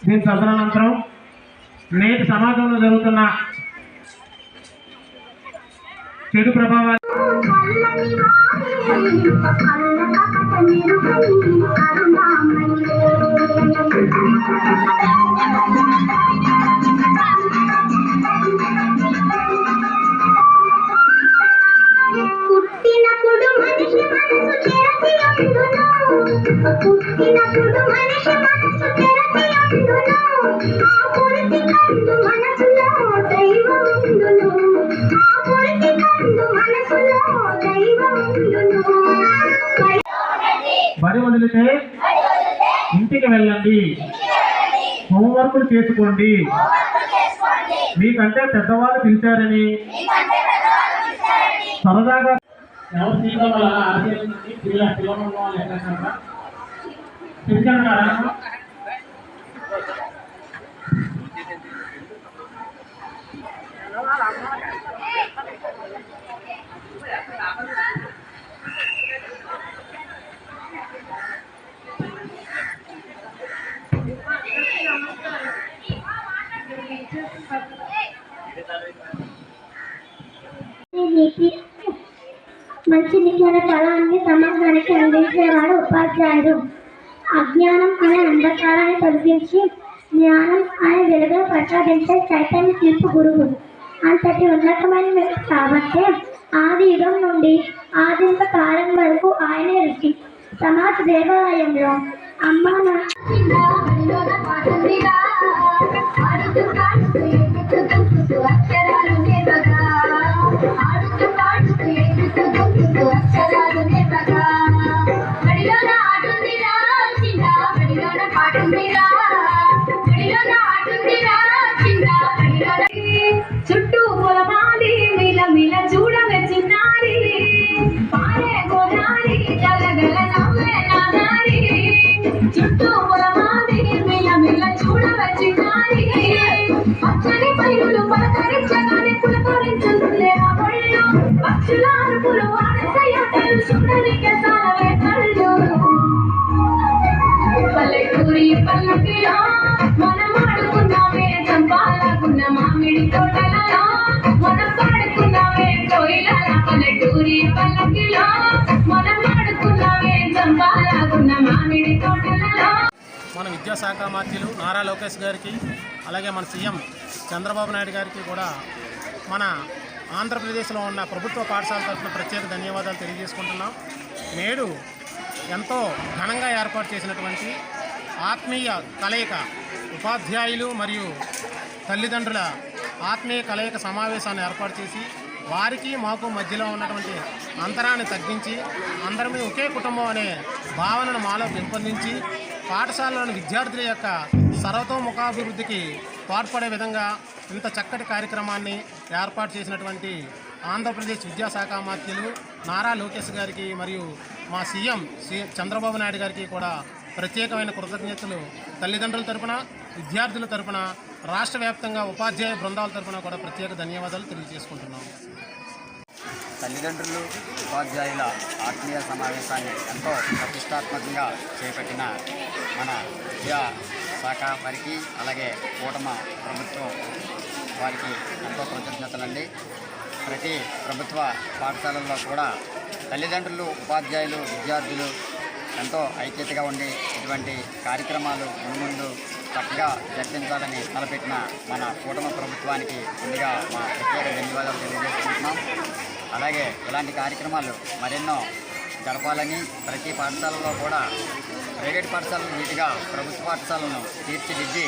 దీని తదనంతరం నేటి సమాజంలో జరుగుతున్న చెడు ప్రభావాలు పుట్టినప్పుడు మనిషి మనసు బడి వదిలితే ఇంటికి వెళ్ళండి, హోంవర్క్లు చేసుకోండి, మీకంటే పెద్దవాళ్ళు పిలిచారని సరదాగా ఎవరు తీయడం వల్ల ఆశయించి పిల్లలు పిలిచాను మంచి విజ్ఞాన ఫలాన్ని సమాజానికి అందించేవాడు ఉపాధ్యాయుడు. అజ్ఞానం అనే అంధకారాన్ని తొలగించి జ్ఞానం అనే వెలుగును ప్రసాదించే చైతన్య తీర్పు గురువు. అంతటి ఉన్నతమైన వ్యక్తి కాబట్టి ఆది యుగం నుండి ఆదింత కాలం వరకు ఆయనే ఋషి. సమాజ దేవాలయంలో అమ్మ చుట్టూ పొలమాలి మిల మిల చూడవే చిన్నారి, పారే గోదారి గలగల నవ్వే నాదారి. చుట్టూ పొలమాలి మిల మిల చూడవే చిన్నారి, పచ్చని పైరులు పలకరించగానే పులకరించులే నా పళ్ళు. పక్షుల అరుపులు ఆడసయ్యలు చూడనికే సాలవే కళ్ళు. పల్లెటూరి పల్లకిలో మనం ఆడుకున్నామే చంపాలకున్న మామిడి తోటలలో, మనం పాడుకున్నామే కోయిలల. పల్లెటూరి పల్లకిలో మనం ఆడుకున్నామే చంపాలకున్న మామిడి తోటలలో. మన విద్యాశాఖ మంత్రులు నారా లోకేష్ గారికి, అలాగే మన సీఎం చంద్రబాబు నాయుడు గారికి కూడా మన ఆంధ్రప్రదేశ్లో ఉన్న ప్రభుత్వ పాఠశాల తరఫున ప్రత్యేక ధన్యవాదాలు తెలియజేసుకుంటున్నాం. నేడు ఎంతో ఘనంగా ఏర్పాటు చేసినటువంటి ఆత్మీయ కలయిక, ఉపాధ్యాయులు మరియు తల్లిదండ్రుల ఆత్మీయ కలయిక సమావేశాన్ని ఏర్పాటు చేసి వారికి మాకు మధ్యలో ఉన్నటువంటి అంతరాన్ని తగ్గించి అందరమీ ఒకే కుటుంబం అనే భావనను మాలో పెంపొందించి పాఠశాలలోని విద్యార్థుల యొక్క సర్వతోముఖాభివృద్ధికి తోడ్పడే విధంగా ఇంత చక్కటి కార్యక్రమాన్ని ఏర్పాటు చేసినటువంటి ఆంధ్రప్రదేశ్ విద్యాశాఖ మంత్రులు నారా లోకేష్ గారికి మరియు మా సీఎం చంద్రబాబు నాయుడు గారికి కూడా ప్రత్యేకమైన కృతజ్ఞతలు తల్లిదండ్రుల తరపున, విద్యార్థుల తరపున, రాష్ట్ర వ్యాప్తంగా ఉపాధ్యాయ బృందాల తరపున కూడా ప్రత్యేక ధన్యవాదాలు తెలియజేసుకుంటున్నాము. తల్లిదండ్రులు ఉపాధ్యాయుల ఆత్మీయ సమావేశాన్ని ఎంతో ప్రతిష్టాత్మకంగా చేపట్టిన మన విద్యాశాఖ వారికి, అలాగే కూటమి ప్రభుత్వం వారికి ఎంతో కృతజ్ఞతలండి. ప్రతి ప్రభుత్వ పాఠశాలల్లో కూడా తల్లిదండ్రులు, ఉపాధ్యాయులు, విద్యార్థులు ఎంతో ఐక్యతగా ఉండి ఇటువంటి కార్యక్రమాలు మున్ముందు చక్కగా జరిపించాలని తలపెట్టిన మన కూటమి ప్రభుత్వానికి ముందుగా మా ప్రత్యేక ధన్యవాదాలు తెలియజేసుకుంటున్నాం. అలాగే ఇలాంటి కార్యక్రమాలు మరెన్నో జరపాలని, ప్రతి పాఠశాలలో కూడా ప్రైవేట్ పాఠశాలను నీటిగా ప్రభుత్వ పాఠశాలను తీర్చిదిద్ది